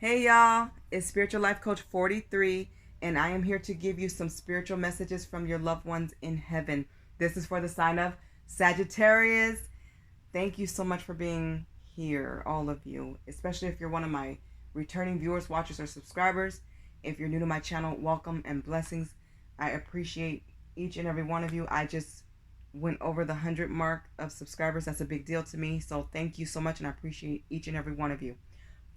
Hey y'all, it's Spiritual Life Coach 43, and I am here to give you some spiritual messages from your loved ones in heaven. This is for the sign of Sagittarius. Thank you so much for being here, all of you, especially if you're one of my returning viewers, watchers, or subscribers. If you're new to my channel, welcome and blessings. I appreciate each and every one of you. I just went over the 100 mark of subscribers. That's a big deal to me, so thank you so much, and I appreciate each and every one of you.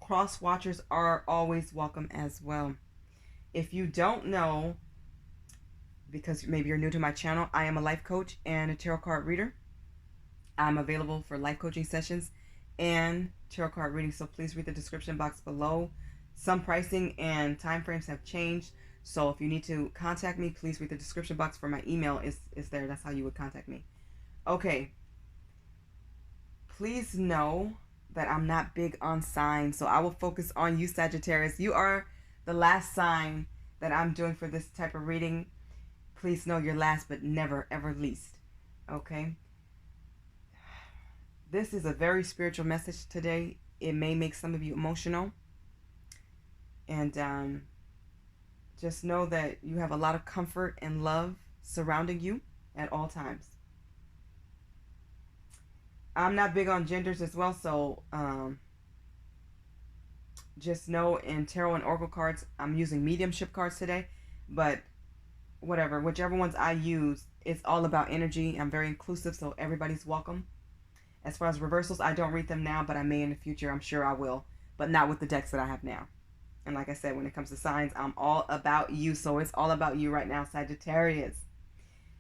Cross watchers are always welcome as well. If you don't know, because maybe you're new to my channel, I am a life coach and a tarot card reader. I'm available for life coaching sessions and tarot card readings, so please read the description box below. Some pricing and time frames have changed, so if you need to contact me, please read the description box for my email is there. That's how you would contact me. Okay. Please know that I'm not big on signs, so I will focus on you, Sagittarius. You are the last sign that I'm doing for this type of reading. Please know you're last, but never, ever least. Okay? This is a very spiritual message today. It may make some of you emotional. And just know that you have a lot of comfort and love surrounding you at all times. I'm not big on genders as well, so just know in tarot and oracle cards, I'm using mediumship cards today, but whatever, whichever ones I use, it's all about energy. I'm very inclusive, so everybody's welcome. As far as reversals, I don't read them now, but I may in the future. I'm sure I will, but not with the decks that I have now. And like I said, when it comes to signs, I'm all about you, so it's all about you right now, Sagittarius.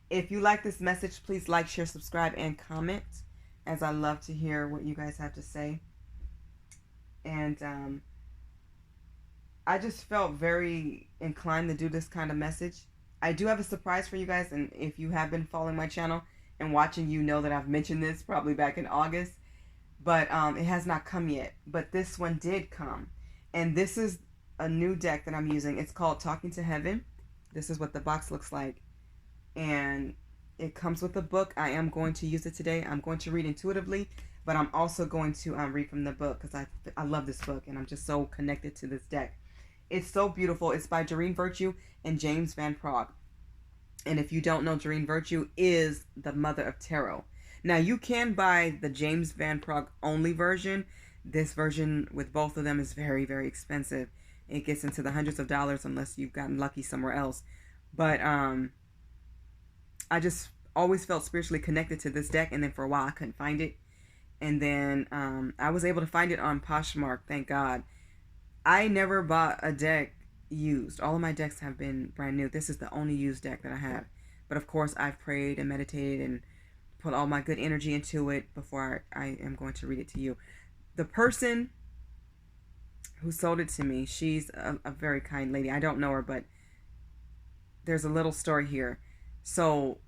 If you like this message, please like, share, subscribe, and comment, as I love to hear what you guys have to say. And I just felt very inclined to do this kind of message. I do have a surprise for you guys, and if you have been following my channel and watching, you know that I've mentioned this probably back in August, but it has not come yet. But this one did come, and this is a new deck that I'm using. It's called Talking to Heaven. This is what the box looks like, and it comes with a book. I am going to use it today. I'm going to read intuitively, but I'm also going to read from the book because I love this book, and I'm just so connected to this deck. It's so beautiful. It's by Doreen Virtue and James Van Praagh. And if you don't know, Doreen Virtue is the mother of tarot. Now, you can buy the James Van Praagh only version. This version with both of them is very, very expensive. It gets into the hundreds of dollars unless you've gotten lucky somewhere else. But I just always felt spiritually connected to this deck, and then for a while I couldn't find it. And then I was able to find it on Poshmark, thank God. I never bought a deck used. All of my decks have been brand new. This is the only used deck that I have. But of course, I've prayed and meditated and put all my good energy into it before I am going to read it to you. The person who sold it to me, she's a very kind lady. I don't know her, but there's a little story here. So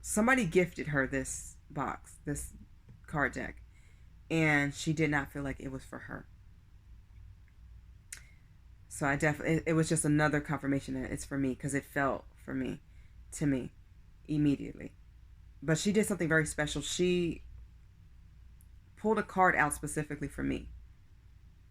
somebody gifted her this box, this card deck, and she did not feel like it was for her. So it was just another confirmation that it's for me, because it felt for me, to me, immediately. But she did something very special. She pulled a card out specifically for me,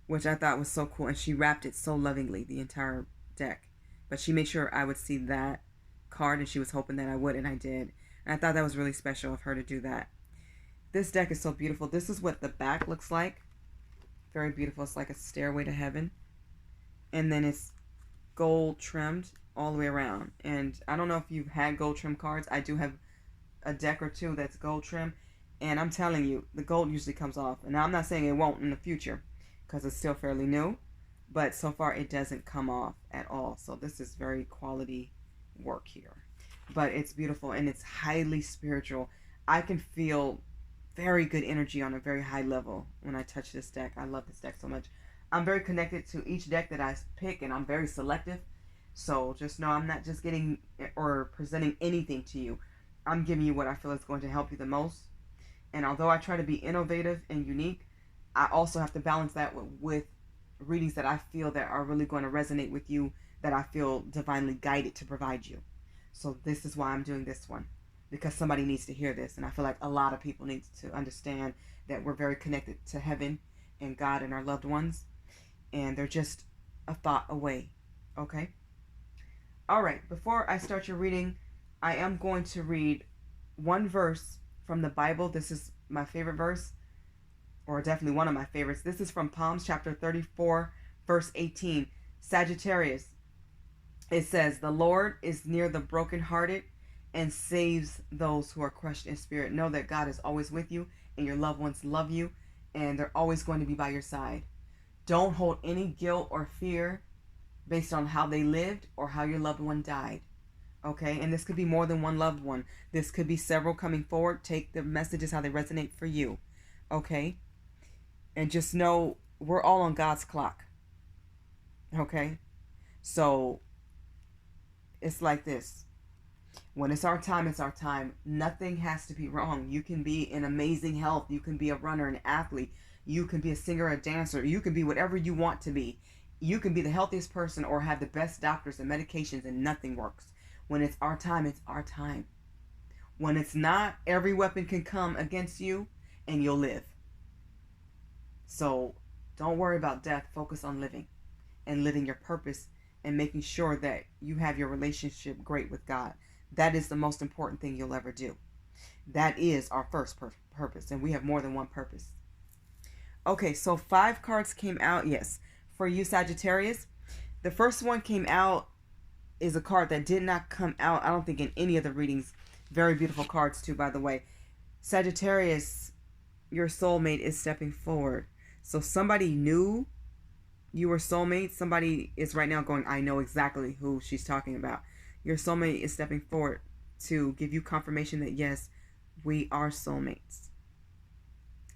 which I thought was so cool, and she wrapped it so lovingly, the entire deck. But she made sure I would see that card, and she was hoping that I would, and I did. And I thought that was really special of her to do that. This deck is so beautiful. This is what the back looks like. Very beautiful. It's like a stairway to heaven. And then it's gold trimmed all the way around. And I don't know if you've had gold trim cards. I do have a deck or two that's gold trim. And I'm telling you, the gold usually comes off. And now I'm not saying it won't in the future, because it's still fairly new. But so far it doesn't come off at all. So this is very quality work here. But it's beautiful, and it's highly spiritual. I can feel very good energy on a very high level when I touch this deck. I love this deck so much. I'm very connected to each deck that I pick, and I'm very selective. So just know I'm not just getting or presenting anything to you. I'm giving you what I feel is going to help you the most. And although I try to be innovative and unique, I also have to balance that with readings that I feel that are really going to resonate with you, that I feel divinely guided to provide you. So this is why I'm doing this one, because somebody needs to hear this. And I feel like a lot of people need to understand that we're very connected to heaven and God and our loved ones. and they're just a thought away. Okay? All right, before I start your reading, I am going to read one verse from the Bible. This is my favorite verse, or definitely one of my favorites. This is from Psalms chapter 34, verse 18. Sagittarius, it says, "The Lord is near the brokenhearted and saves those who are crushed in spirit." Know that God is always with you, and your loved ones love you, and they're always going to be by your side. Don't hold any guilt or fear based on how they lived or how your loved one died. Okay? And this could be more than one loved one. This could be several coming forward. Take the messages how they resonate for you. Okay? And just know we're all on God's clock. Okay? So it's like this. When it's our time, it's our time. Nothing has to be wrong. You can be in amazing health. You can be a runner, an athlete. You can be a singer, a dancer. You can be whatever you want to be. You can be the healthiest person or have the best doctors and medications, and nothing works. When it's our time, it's our time. When it's not, every weapon can come against you and you'll live. So don't worry about death. Focus on living and living your purpose and making sure that you have your relationship great with God. That is the most important thing you'll ever do. That is our first purpose, and we have more than one purpose. Okay, so 5 cards came out, yes, for you, Sagittarius. The first one came out is a card that did not come out, I don't think, in any of the readings. Very beautiful cards, too, by the way. Sagittarius, your soulmate is stepping forward. So somebody knew you were soulmates. Somebody is right now going, I know exactly who she's talking about. Your soulmate is stepping forward to give you confirmation that, yes, we are soulmates.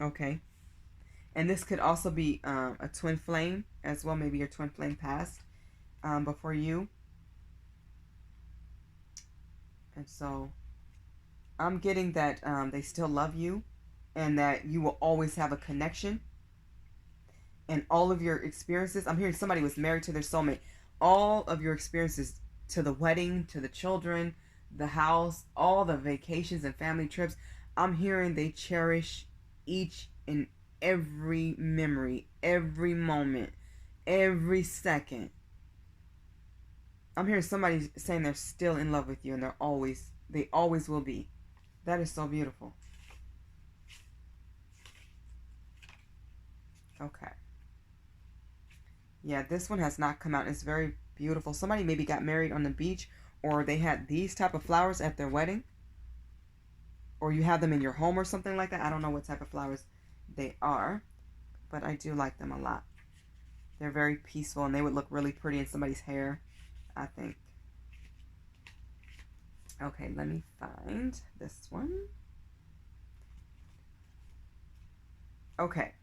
Okay? And this could also be a twin flame as well. Maybe your twin flame passed before you. And so I'm getting that they still love you and that you will always have a connection. And all of your experiences, I'm hearing somebody was married to their soulmate. All of your experiences, to the wedding, to the children, the house, all the vacations and family trips, I'm hearing they cherish each and every memory, every moment, every second. I'm hearing somebody saying they're still in love with you and they always will be. That is so beautiful. Okay. Yeah, this one has not come out. It's very beautiful. Somebody maybe got married on the beach, or they had these type of flowers at their wedding, or you have them in your home or something like that. I don't know what type of flowers they are, but I do like them a lot. They're very peaceful, and they would look really pretty in somebody's hair, I think. Okay, let me find this one. Okay.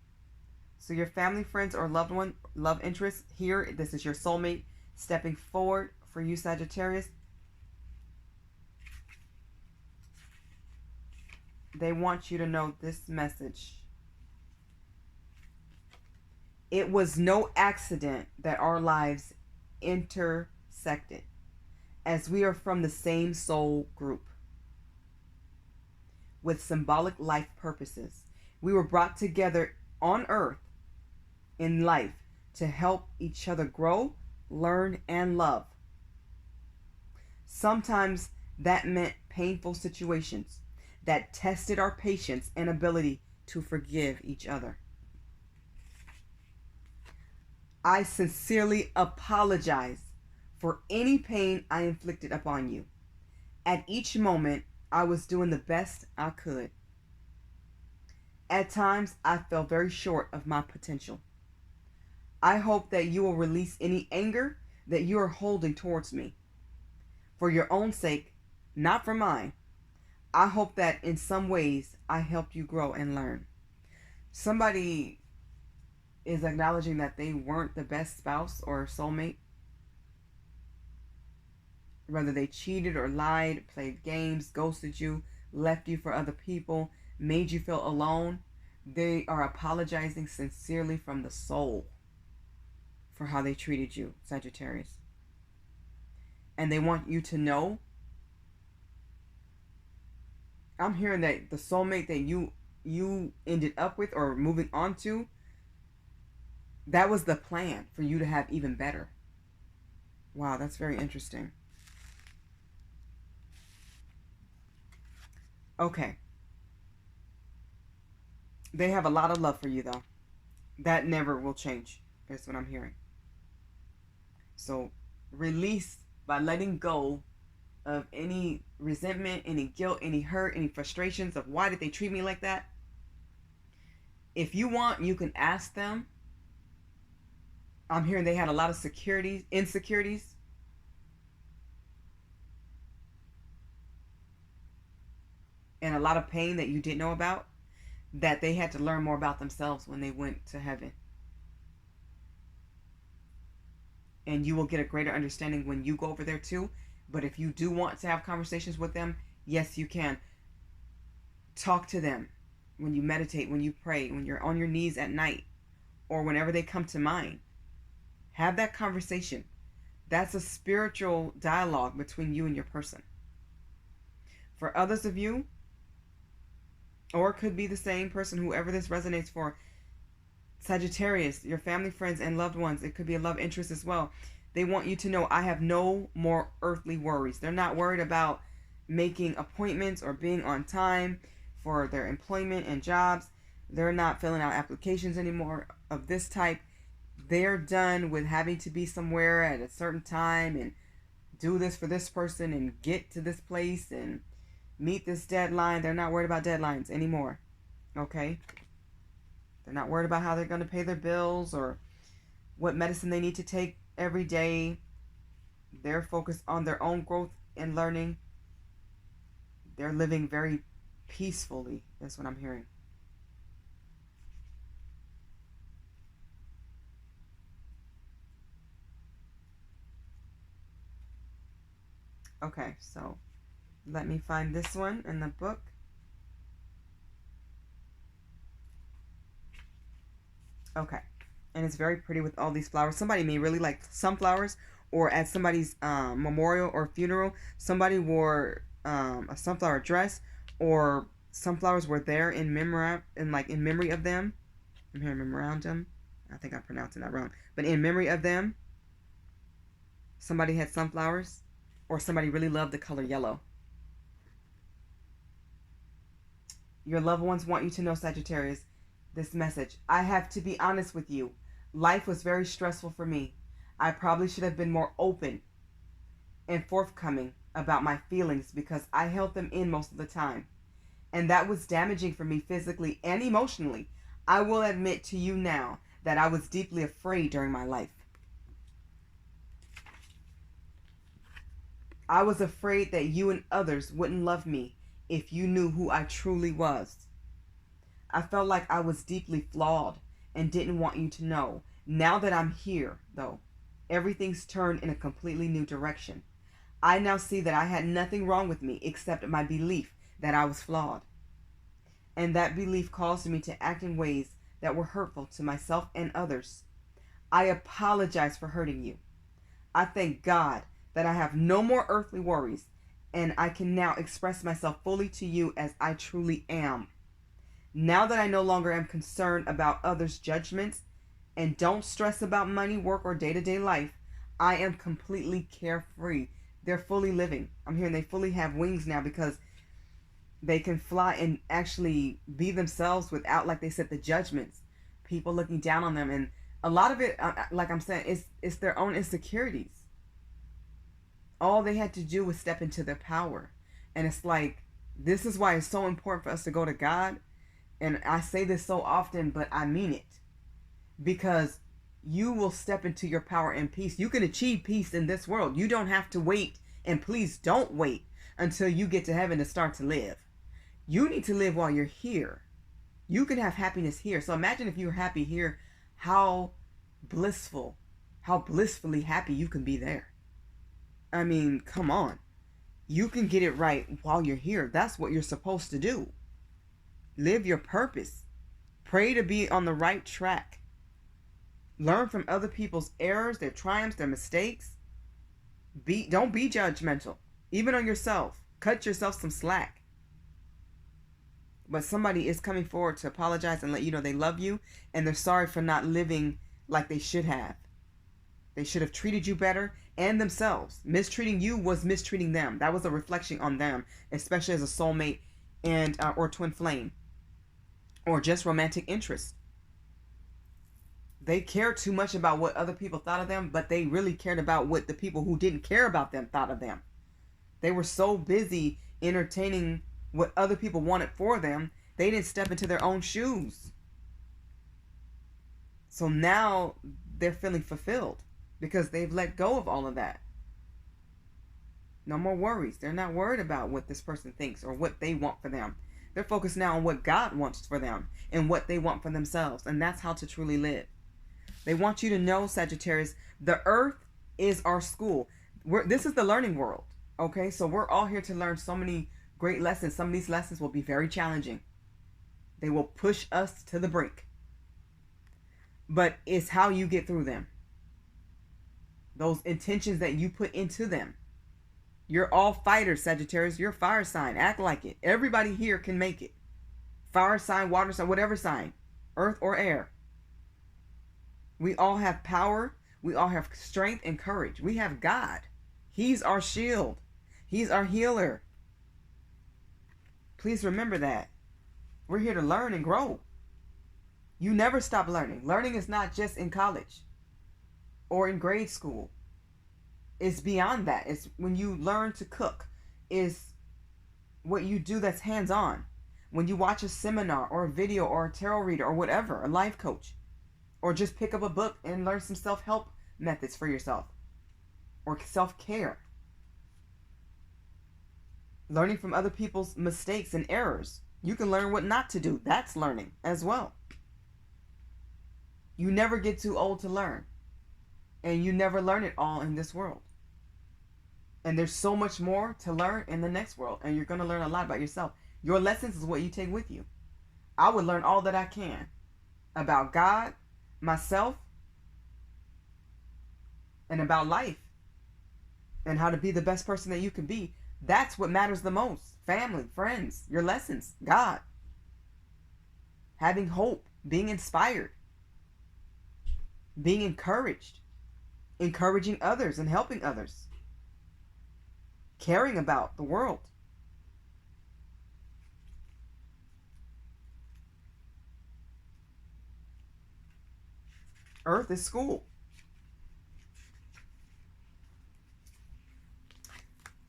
So your family, friends, or loved one, love interest here, this is your soulmate stepping forward for you, Sagittarius. They want you to know this message. It was no accident that our lives intersected, as we are from the same soul group with symbolic life purposes. We were brought together on earth in life to help each other grow, learn, and love. Sometimes that meant painful situations that tested our patience and ability to forgive each other. I sincerely apologize for any pain I inflicted upon you. At each moment, I was doing the best I could. At times, I fell very short of my potential. I hope that you will release any anger that you are holding towards me. For your own sake, not for mine, I hope that in some ways I helped you grow and learn. Somebody is acknowledging that they weren't the best spouse or soulmate. Whether they cheated or lied, played games, ghosted you, left you for other people, made you feel alone, they are apologizing sincerely from the soul for how they treated you, Sagittarius. And they want you to know, I'm hearing that the soulmate that you ended up with or moving on to, That was the plan for you to have even better. Wow, that's very interesting. Okay. They have a lot of love for you, though. That never will change. That's what I'm hearing. So release by letting go of any resentment, any guilt, any hurt, any frustrations of why did they treat me like that. If you want, you can ask them. I'm hearing they had a lot of insecurities. And a lot of pain that you didn't know about, that they had to learn more about themselves when they went to heaven. And you will get a greater understanding when you go over there too. But if you do want to have conversations with them, yes, you can. Talk to them when you meditate, when you pray, when you're on your knees at night, or whenever they come to mind. Have that conversation. That's a spiritual dialogue between you and your person. For others of you, or it could be the same person, whoever this resonates for, Sagittarius, your family, friends, and loved ones. It could be a love interest as well. They want you to know, I have no more earthly worries. They're not worried about making appointments or being on time for their employment and jobs. They're not filling out applications anymore of this type. They're done with having to be somewhere at a certain time and do this for this person and get to this place and meet this deadline. They're not worried about deadlines anymore. Okay? They're not worried about how they're going to pay their bills or what medicine they need to take every day. They're focused on their own growth and learning. They're living very peacefully. That's what I'm hearing. Okay, so let me find this one in the book. Okay, and it's very pretty with all these flowers. Somebody may really like sunflowers, or at somebody's memorial or funeral, somebody wore a sunflower dress, or sunflowers were there in memory, in memory of them. I'm hearing memorandum. I think I'm pronouncing that wrong, but in memory of them, somebody had sunflowers, or somebody really loved the color yellow. Your loved ones want you to know, Sagittarius, this message. I have to be honest with you. Life was very stressful for me. I probably should have been more open and forthcoming about my feelings because I held them in most of the time. And that was damaging for me physically and emotionally. I will admit to you now that I was deeply afraid during my life. I was afraid that you and others wouldn't love me if you knew who I truly was. I felt like I was deeply flawed and didn't want you to know. Now that I'm here, though, everything's turned in a completely new direction. I now see that I had nothing wrong with me except my belief that I was flawed. And that belief caused me to act in ways that were hurtful to myself and others. I apologize for hurting you. I thank God that I have no more earthly worries, and I can now express myself fully to you as I truly am. Now that I no longer am concerned about others' judgments and don't stress about money, work, or day-to-day life, I am completely carefree. They're fully living. I'm hearing they fully have wings now because they can fly and actually be themselves without, like they said, the judgments. People looking down on them. And a lot of it, like I'm saying, it's their own insecurities. All they had to do was step into their power. And it's like, this is why it's so important for us to go to God. And I say this so often, but I mean it. Because you will step into your power and peace. You can achieve peace in this world. You don't have to wait. And please don't wait until you get to heaven to start to live. You need to live while you're here. You can have happiness here. So imagine if you're happy here, how blissfully happy you can be there. I mean, come on. You can get it right while you're here. That's what you're supposed to do. Live your purpose. Pray to be on the right track. Learn from other people's errors, their triumphs, their mistakes. Don't be judgmental, even on yourself. Cut yourself some slack. But somebody is coming forward to apologize and let you know they love you and they're sorry for not living like they should have. They should have treated you better and themselves. Mistreating you was mistreating them. That was a reflection on them, especially as a soulmate and or twin flame or just romantic interest. They cared too much about what other people thought of them, but they really cared about what the people who didn't care about them thought of them. They were so busy entertaining what other people wanted for them, they didn't step into their own shoes. So now they're feeling fulfilled because they've let go of all of that. No more worries. They're not worried about what this person thinks or what they want for them. They're focused now on what God wants for them and what they want for themselves. And that's how to truly live. They want you to know, Sagittarius, the earth is our school. This is the learning world. Okay, so we're all here to learn so many great lessons. Some of these lessons will be very challenging. They will push us to the brink. But it's how you get through them. Those intentions that you put into them. You're all fighters, Sagittarius. You're a fire sign. Act like it. Everybody here can make it. Fire sign, water sign, whatever sign. Earth or air. We all have power. We all have strength and courage. We have God. He's our shield. He's our healer. Please remember that. We're here to learn and grow. You never stop learning. Learning is not just in college or in grade school. It's beyond that. It's when you learn to cook. It's what you do that's hands-on. When you watch a seminar or a video or a tarot reader or whatever, a life coach, or just pick up a book and learn some self-help methods for yourself or self-care. Learning from other people's mistakes and errors. You can learn what not to do. That's learning as well. You never get too old to learn. And you never learn it all in this world. And there's so much more to learn in the next world. And you're going to learn a lot about yourself. Your lessons is what you take with you. I would learn all that I can about God, myself, and about life. And how to be the best person that you can be. That's what matters the most. Family, friends, your lessons, God. Having hope, being inspired, being encouraged, encouraging others and helping others, caring about the world. Earth is school.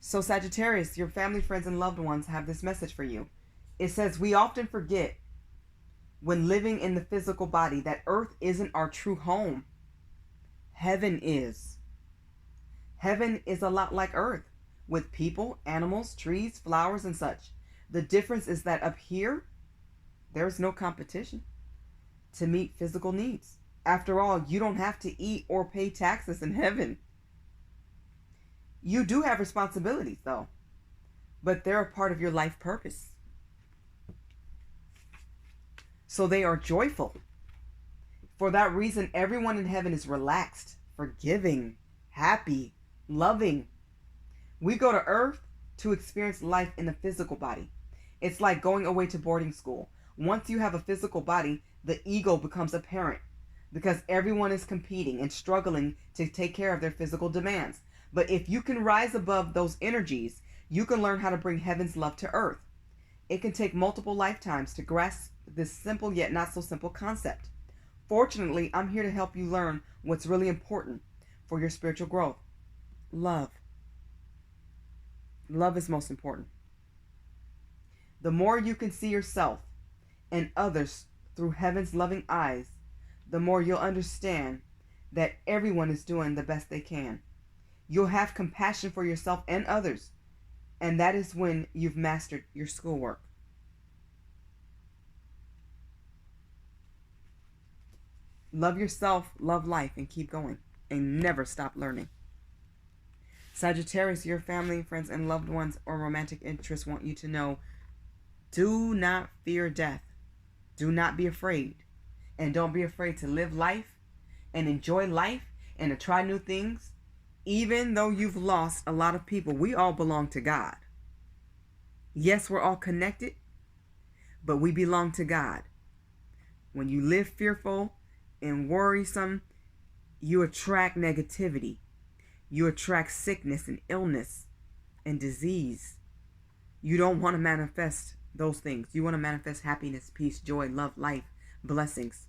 So Sagittarius, your family, friends, and loved ones have this message for you. It says, we often forget when living in the physical body that Earth isn't our true home. Heaven is. Heaven is a lot like Earth, with people, animals, trees, flowers, and such. The difference is that up here, there's no competition to meet physical needs. After all, you don't have to eat or pay taxes in heaven. You do have responsibilities, though, but they're a part of your life purpose. So they are joyful. For that reason, everyone in heaven is relaxed, forgiving, happy, loving. We go to Earth to experience life in the physical body. It's like going away to boarding school. Once you have a physical body, the ego becomes apparent because everyone is competing and struggling to take care of their physical demands. But if you can rise above those energies, you can learn how to bring heaven's love to Earth. It can take multiple lifetimes to grasp this simple yet not so simple concept. Fortunately, I'm here to help you learn what's really important for your spiritual growth. Love. Love is most important. The more you can see yourself and others through heaven's loving eyes, the more you'll understand that everyone is doing the best they can. You'll have compassion for yourself and others, and that is when you've mastered your schoolwork. Love yourself, love life, and keep going, and never stop learning. Sagittarius, your family, friends, and loved ones or romantic interests want you to know, do not fear death. Do not be afraid. And don't be afraid to live life and enjoy life and to try new things. Even though you've lost a lot of people, we all belong to God. Yes, we're all connected, but we belong to God. When you live fearful and worrisome, you attract negativity. You attract sickness and illness and disease. You don't want to manifest those things. You want to manifest happiness, peace, joy, love, life, blessings,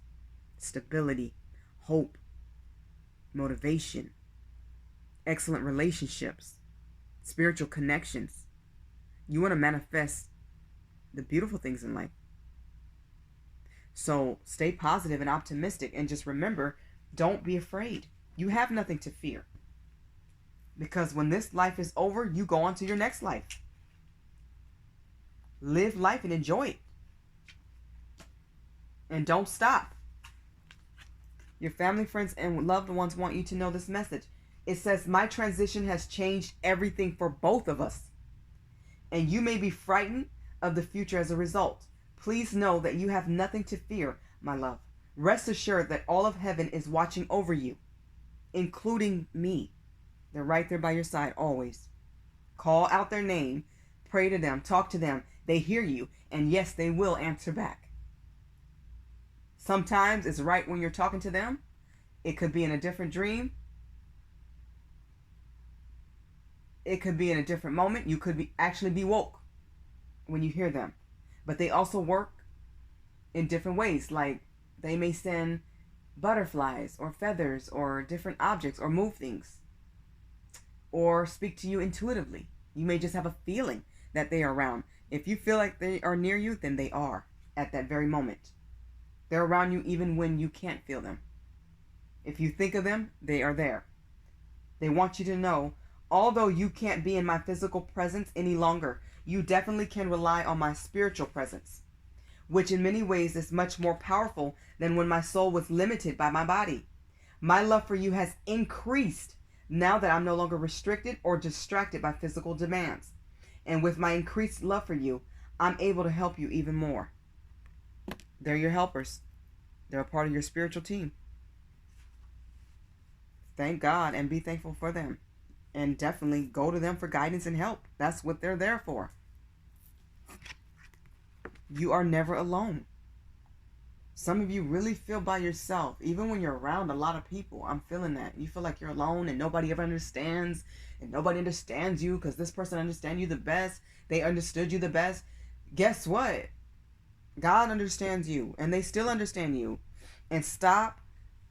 stability, hope, motivation, excellent relationships, spiritual connections. You want to manifest the beautiful things in life. So stay positive and optimistic, and just remember, don't be afraid. You have nothing to fear. Because when this life is over, you go on to your next life. Live life and enjoy it. And don't stop. Your family, friends, and loved ones want you to know this message. It says, my transition has changed everything for both of us. And you may be frightened of the future as a result. Please know that you have nothing to fear, my love. Rest assured that all of heaven is watching over you, including me. They're right there by your side always. Call out their name, pray to them, talk to them. They hear you, and yes, they will answer back. Sometimes it's right when you're talking to them. It could be in a different dream. It could be in a different moment. You could actually be woke when you hear them. But they also work in different ways. Like they may send butterflies or feathers or different objects or move things. Or speak to you intuitively. You may just have a feeling that they are around. If you feel like they are near you, then they are at that very moment. They're around you even when you can't feel them. If you think of them, they are there. They want you to know, although you can't be in my physical presence any longer, you definitely can rely on my spiritual presence, which in many ways is much more powerful than when my soul was limited by my body. My love for you has increased now that I'm no longer restricted or distracted by physical demands. And with my increased love for you, I'm able to help you even more. They're your helpers. They're a part of your spiritual team. Thank God and be thankful for them. And definitely go to them for guidance and help. That's what they're there for. You are never alone. Some of you really feel by yourself. Even when you're around a lot of people, I'm feeling that. You feel like you're alone and nobody ever understands. And nobody understands you because this person understands you the best. They understood you the best. Guess what? God understands you and they still understand you. And stop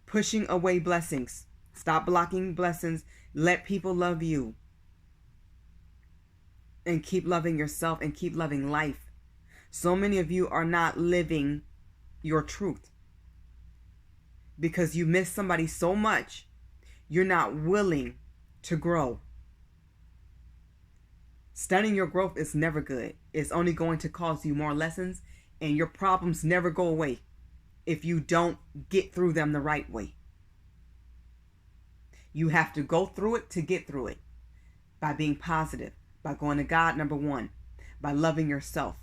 pushing away blessings. Stop blocking blessings. Let people love you. And keep loving yourself and keep loving life. So many of you are not living your truth because you miss somebody so much. You're not willing to grow. Stunning your growth is never good. It's only going to cause you more lessons, and your problems never go away if you don't get through them the right way. You have to go through it to get through it. By being positive, by going to God, number one, by loving yourself,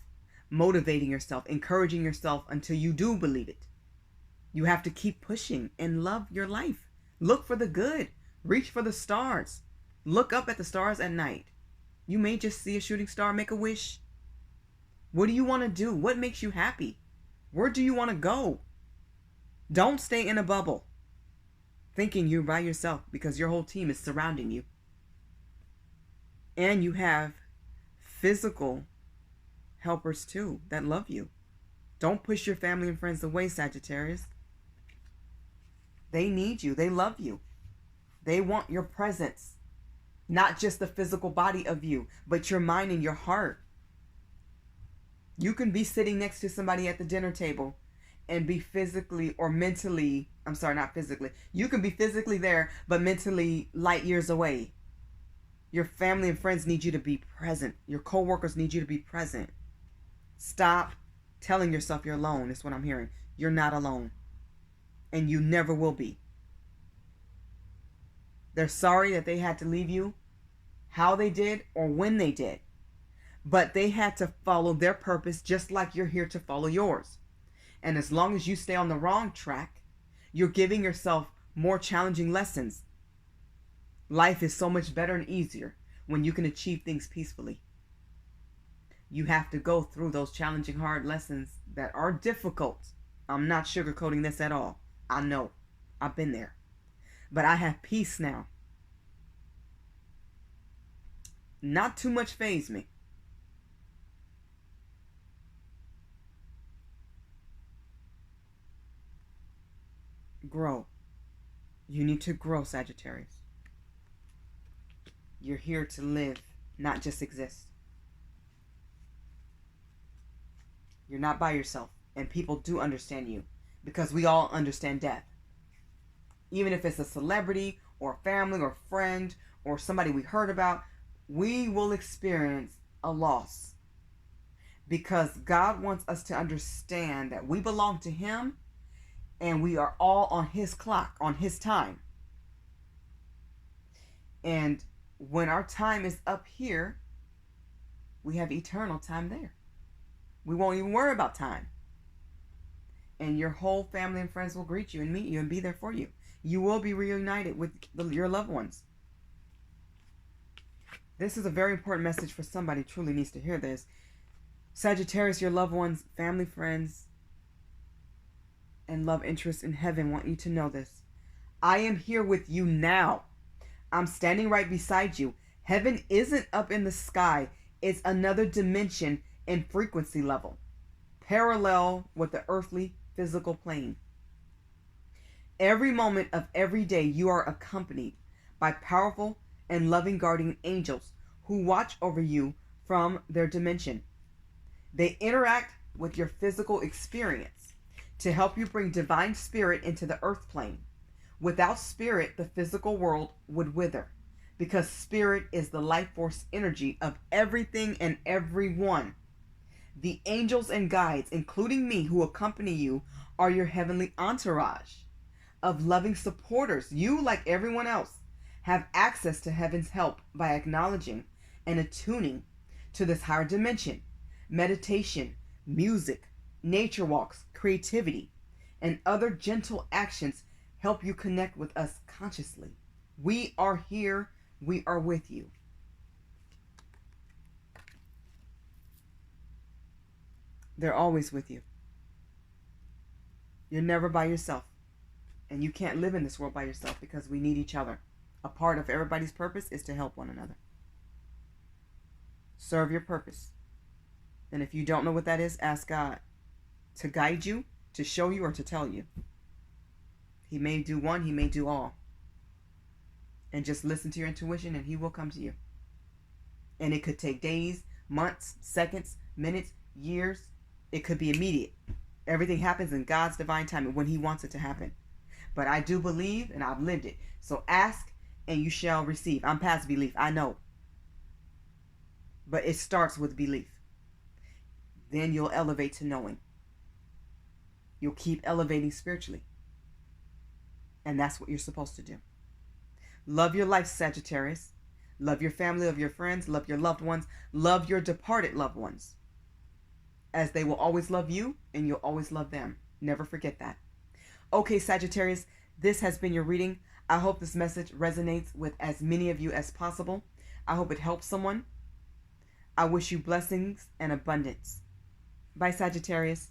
motivating yourself, encouraging yourself until you do believe it. You have to keep pushing and love your life. Look for the good. Reach for the stars. Look up at the stars at night. You may just see a shooting star, make a wish. What do you want to do? What makes you happy? Where do you want to go? Don't stay in a bubble thinking you're by yourself because your whole team is surrounding you. And you have physical helpers too that love you. Don't push your family and friends away, Sagittarius. They need you. They love you. They want your presence. Not just the physical body of you, but your mind and your heart. You can be sitting next to somebody at the dinner table and be physically or mentally, I'm sorry, not physically. You can be physically there, but mentally light years away. Your family and friends need you to be present. Your coworkers need you to be present. Stop telling yourself you're alone. That's what I'm hearing. You're not alone. And you never will be. They're sorry that they had to leave you, how they did or when they did. But they had to follow their purpose just like you're here to follow yours. And as long as you stay on the wrong track, you're giving yourself more challenging lessons. Life is so much better and easier when you can achieve things peacefully. You have to go through those challenging, hard lessons that are difficult. I'm not sugarcoating this at all. I know. I've been there. But I have peace now. Not too much faze me. Grow. You need to grow, Sagittarius. You're here to live, not just exist. You're not by yourself. And people do understand you, because we all understand death. Even if it's a celebrity or a family or a friend or somebody we heard about, we will experience a loss. Because God wants us to understand that we belong to Him and we are all on His clock, on His time. And when our time is up here, we have eternal time there. We won't even worry about time. And your whole family and friends will greet you and meet you and be there for you. You will be reunited with your loved ones. This is a very important message for somebody who truly needs to hear this. Sagittarius, your loved ones, family, friends, and love interests in heaven want you to know this. I am here with you now. I'm standing right beside you. Heaven isn't up in the sky. It's another dimension and frequency level, parallel with the earthly physical plane. Every moment of every day you are accompanied by powerful and loving guardian angels who watch over you from their dimension. They interact with your physical experience to help you bring divine spirit into the earth plane. Without spirit, the physical world would wither, because spirit is the life force energy of everything and everyone. The angels and guides, including me, who accompany you, are your heavenly entourage of loving supporters. You, like everyone else, have access to heaven's help by acknowledging and attuning to this higher dimension. Meditation, music, nature walks, creativity, and other gentle actions help you connect with us consciously. We are here. We are with you. They're always with you. You're never by yourself. And you can't live in this world by yourself, because we need each other. A part of everybody's purpose is to help one another. Serve your purpose. And if you don't know what that is, ask God to guide you, to show you, or to tell you. He may do one, He may do all. And just listen to your intuition and He will come to you. And it could take days, months, seconds, minutes, years. It could be immediate. Everything happens in God's divine time when He wants it to happen. But I do believe, and I've lived it. So ask and you shall receive. I'm past belief, I know. But it starts with belief. Then you'll elevate to knowing. You'll keep elevating spiritually. And that's what you're supposed to do. Love your life, Sagittarius. Love your family, love your friends, love your loved ones, love your departed loved ones, as they will always love you and you'll always love them. Never forget that. Okay, Sagittarius, this has been your reading. I hope this message resonates with as many of you as possible. I hope it helps someone. I wish you blessings and abundance. Bye, Sagittarius.